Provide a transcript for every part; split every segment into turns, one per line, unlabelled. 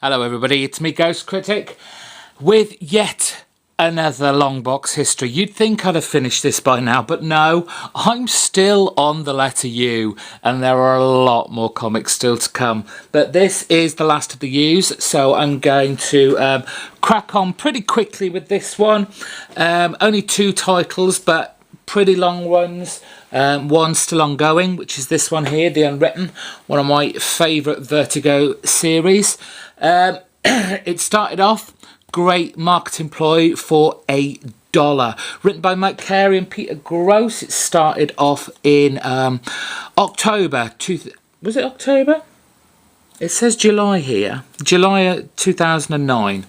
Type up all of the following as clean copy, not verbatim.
Hello everybody, it's me GhostCritic with yet another LongBox History. You'd think I'd have finished this by now, but no, I'm still on the letter U and there are a lot more comics still to come. But this is the last of the U's, so I'm going to crack on pretty quickly with this one. Only 2 titles, but pretty long ones. One still ongoing, which is this one here, The Unwritten, one of my favourite Vertigo series. It started off great marketing ploy for $1. Written by Mike Carey and Peter Gross. It started off in October. Was it October? It says July here. July 2009.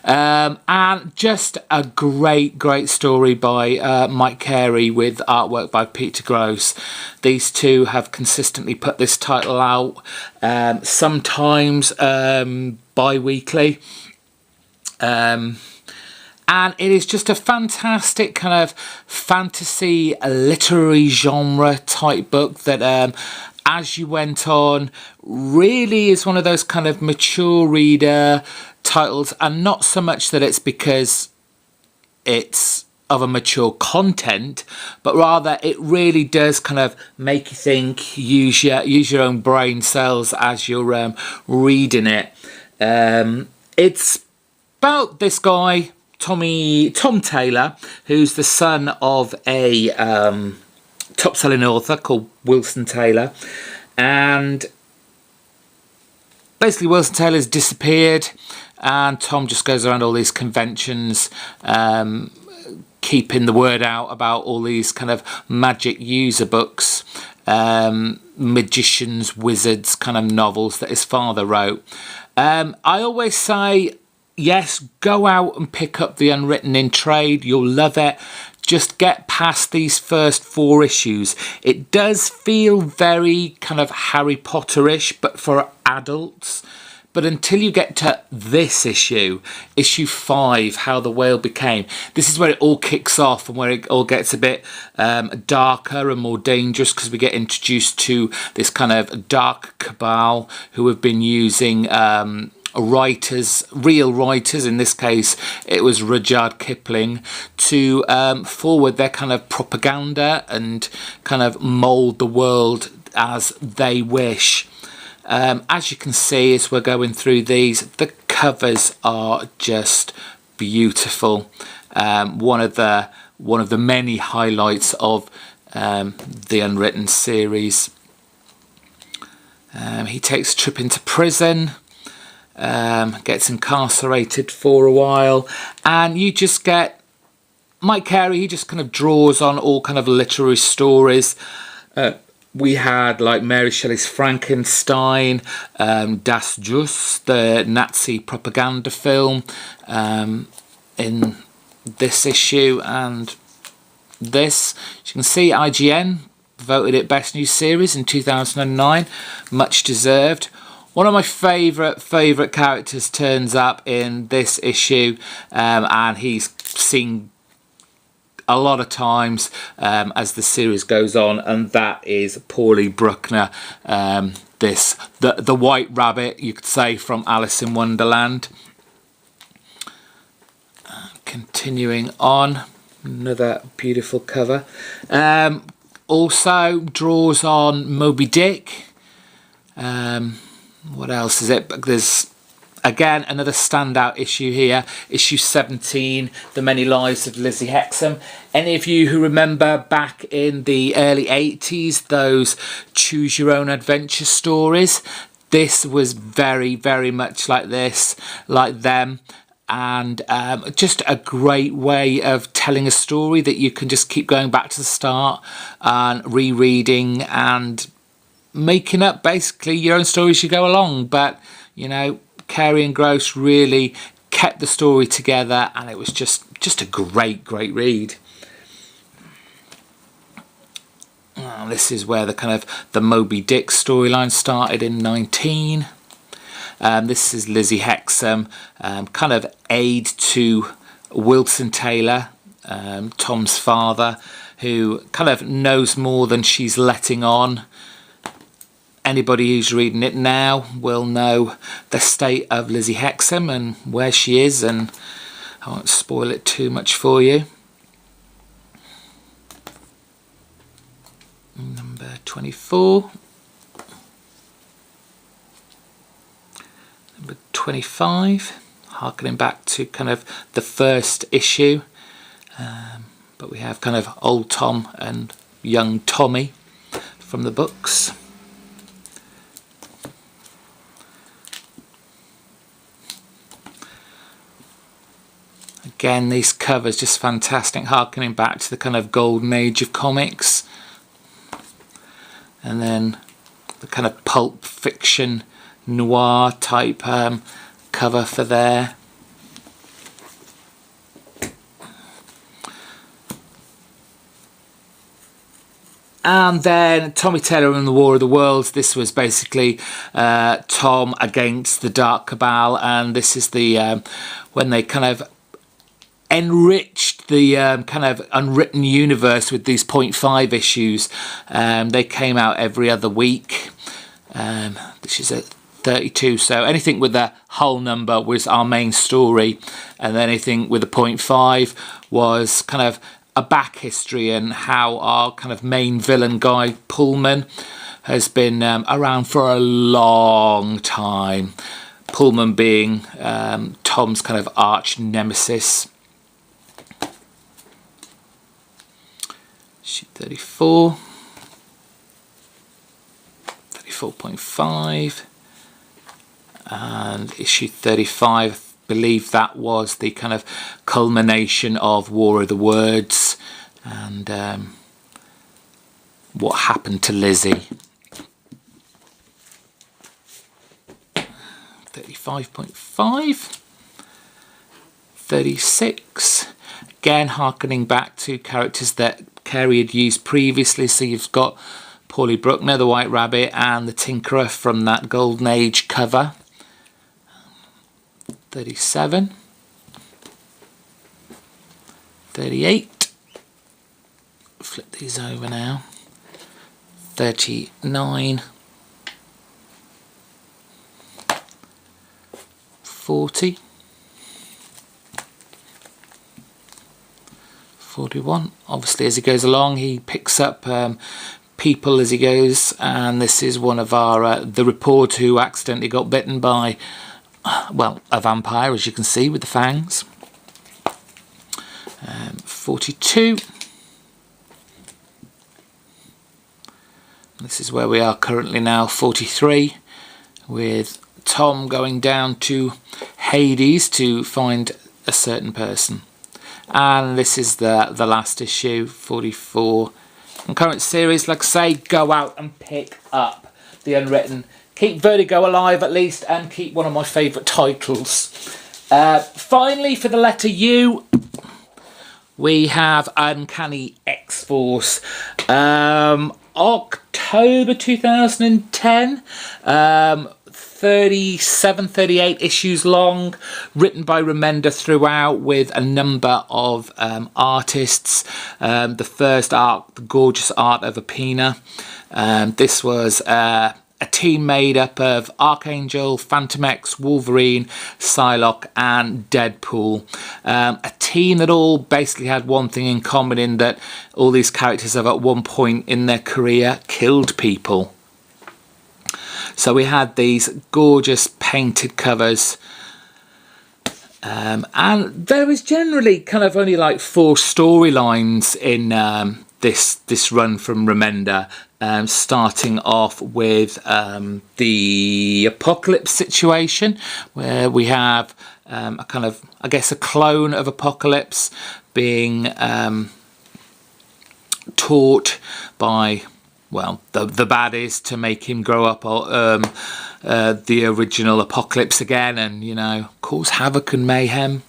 And just a great story by Mike Carey with artwork by Peter Gross. These two have consistently put this title out, sometimes bi-weekly. And it is just a fantastic kind of fantasy literary genre type book that as you went on really is one of those kind of mature reader titles, and not so much that it's because it's of a mature content, but rather it really does kind of make you think, use your own brain cells as you're reading it. It's about this guy Tom Taylor, who's the son of a top-selling author called Wilson Taylor, and basically Wilson Taylor's disappeared and Tom just goes around all these conventions keeping the word out about all these kind of magic user books, magicians, wizards kind of novels that his father wrote. I always say, yes, go out and pick up The Unwritten in trade. You'll love it. Just get past these first 4 issues. It does feel very kind of Harry Potter-ish, but for adults. But until you get to this issue 5, How the Whale Became, this is where it all kicks off and where it all gets a bit darker and more dangerous, because we get introduced to this kind of dark cabal who have been using real writers, in this case it was Rudyard Kipling, to forward their kind of propaganda and kind of mould the world as they wish. As you can see as we're going through these, the covers are just beautiful. One of the many highlights of the Unwritten series. He takes a trip into prison, gets incarcerated for a while, and you just get Mike Carey. He just kind of draws on all kind of literary stories. We had like Mary Shelley's Frankenstein, Das Just, the Nazi propaganda film, in this issue, and this, as you can see, IGN voted it Best New Series in 2009, much deserved. One of my favourite characters turns up in this issue, and he's seen a lot of times as the series goes on, and that is Paulie Bruckner, the White Rabbit, you could say, from Alice in Wonderland. Continuing on, another beautiful cover. Also draws on Moby Dick. What else is it? There's again another standout issue here, issue 17, The Many Lives of Lizzie Hexam. Any of you who remember back in the early 80s those choose your own adventure stories, this was very much like this, like them, and just a great way of telling a story that you can just keep going back to the start and rereading and making up basically your own story as you go along. But you know, Carey and Gross really kept the story together, and it was just a great read. This is where the kind of the Moby Dick storyline started in 19. This is Lizzie Hexam, kind of aide to Wilson Taylor, Tom's father, who kind of knows more than she's letting on. Anybody who's reading it now will know the state of Lizzie Hexam and where she is, and I won't spoil it too much for you. Number 24. Number 25, harkening back to kind of the first issue, but we have kind of old Tom and young Tommy from the books. Again, these covers just fantastic, harkening back to the kind of golden age of comics. And then the kind of pulp fiction noir type cover for there. And then Tommy Taylor and the War of the Worlds. This was basically Tom against the Dark Cabal, and this is the when they kind of enriched the kind of unwritten universe with these 0.5 issues. They came out every other week. This is a 32, so anything with a whole number was our main story, and anything with a 0.5 was kind of a back history and how our kind of main villain guy Pullman has been around for a long time. Pullman being Tom's kind of arch nemesis. Issue 34, 34.5, and issue 35, I believe that was the kind of culmination of War of the Words and what happened to Lizzie. 35.5, 36, again harkening back to characters that Carey had used previously, so you've got Paulie Bruckner, the White Rabbit, and the Tinkerer from that Golden Age cover. 37, 38, flip these over now, 39, 40, 41. Obviously as he goes along he picks up people as he goes, and this is one of our the reporter who accidentally got bitten by, well, a vampire, as you can see with the fangs. 42. This is where we are currently now, 43, with Tom going down to Hades to find a certain person. And this is the last issue, 44. And current series, like I say, go out and pick up the Unwritten. Keep Vertigo alive at least, and keep one of my favourite titles. Finally, for the letter U, we have Uncanny X-Force. October 2010. 37, 38 issues long, written by Remender throughout with a number of artists. The first art, the gorgeous art of Apina. This was a team made up of Archangel, Phantom X, Wolverine, Psylocke and Deadpool. A team that all basically had one thing in common, in that all these characters have at one point in their career killed people. So we had these gorgeous painted covers, and there was generally kind of only like 4 storylines in this run from Remender, starting off with the Apocalypse situation, where we have a kind of, I guess, a clone of Apocalypse being taught by, well, the baddies to make him grow up the original Apocalypse again, and, you know, cause havoc and mayhem.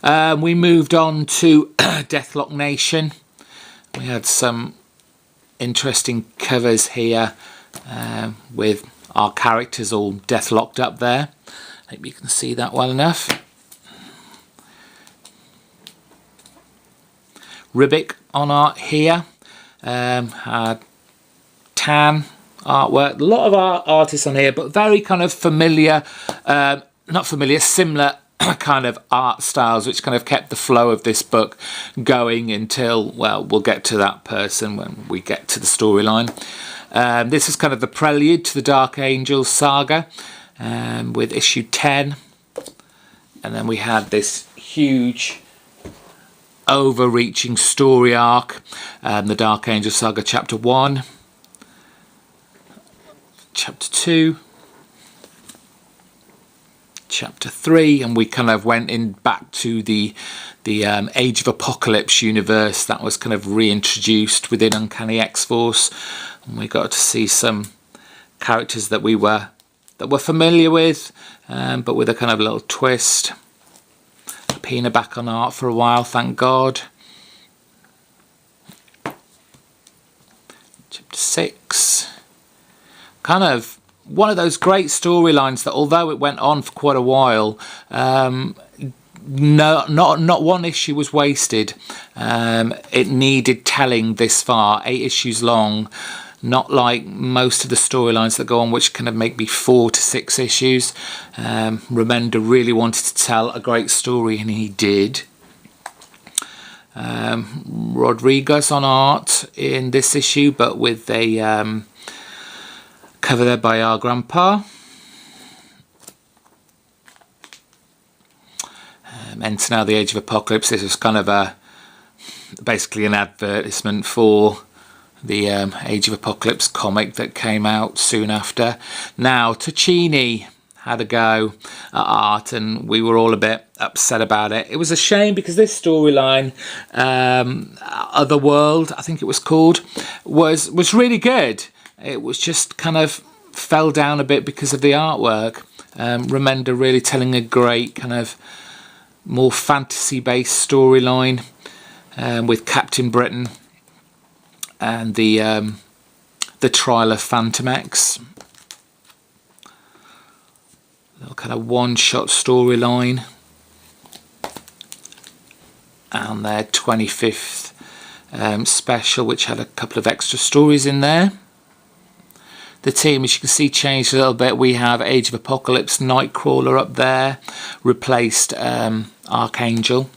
We moved on to Deathlock Nation. We had some interesting covers here with our characters all deathlocked up there. Hope you can see that well enough. Ribic on art here. Had Tan artwork. A lot of artists on here, but very kind of familiar, not familiar, similar kind of art styles, which kind of kept the flow of this book going until, well, we'll get to that person when we get to the storyline. This is kind of the prelude to the Dark Angels saga, with issue 10. And then we had this huge overreaching story arc, the Dark Angel saga chapter 1, chapter 2, chapter 3, and we kind of went in back to the Age of Apocalypse universe that was kind of reintroduced within Uncanny X-Force, and we got to see some characters that we're familiar with, but with a kind of little twist. Pina back on art for a while, thank God. Chapter 6. Kind of one of those great storylines that, although it went on for quite a while, not one issue was wasted. It needed telling this far, 8 issues long. Not like most of the storylines that go on, which kind of make me 4 to 6 issues. Remender really wanted to tell a great story, and he did. Rodriguez on art in this issue, but with a cover there by our grandpa. Enter now the Age of Apocalypse. This was kind of basically an advertisement for the Age of Apocalypse comic that came out soon after. Now, Ticini had a go at art, and we were all a bit upset about it. It was a shame because this storyline, Otherworld, I think it was called, was really good. It was just kind of fell down a bit because of the artwork. Remender really telling a great kind of more fantasy-based storyline with Captain Britain and the trial of Phantom X. Little kind of one-shot storyline. And their 25th special, which had a couple of extra stories in there. The team, as you can see, changed a little bit. We have Age of Apocalypse Nightcrawler up there, replaced Archangel.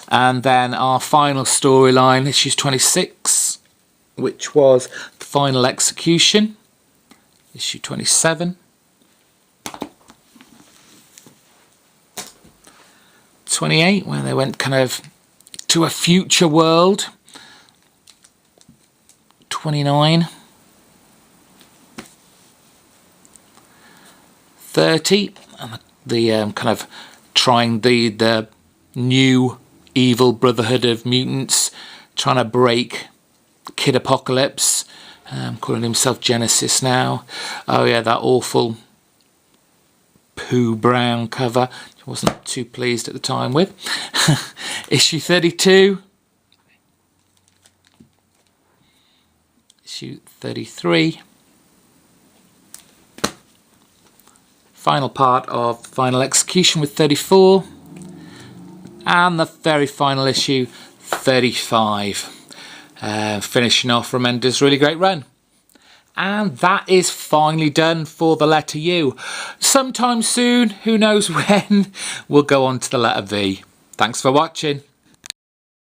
And then our final storyline, issues 26, which was the final execution, issue 27. 28, where they went kind of to a future world. 29. 30, and the kind of trying the new evil Brotherhood of Mutants, trying to break Kid Apocalypse, calling himself Genesis now. Oh yeah, that awful poo brown cover, I wasn't too pleased at the time with. Issue 32. Issue 33. Final part of the final execution with 34. And the very final issue, 35. Finishing off Remender's really great run. And that is finally done for the letter U. Sometime soon, who knows when, we'll go on to the letter V. Thanks for watching.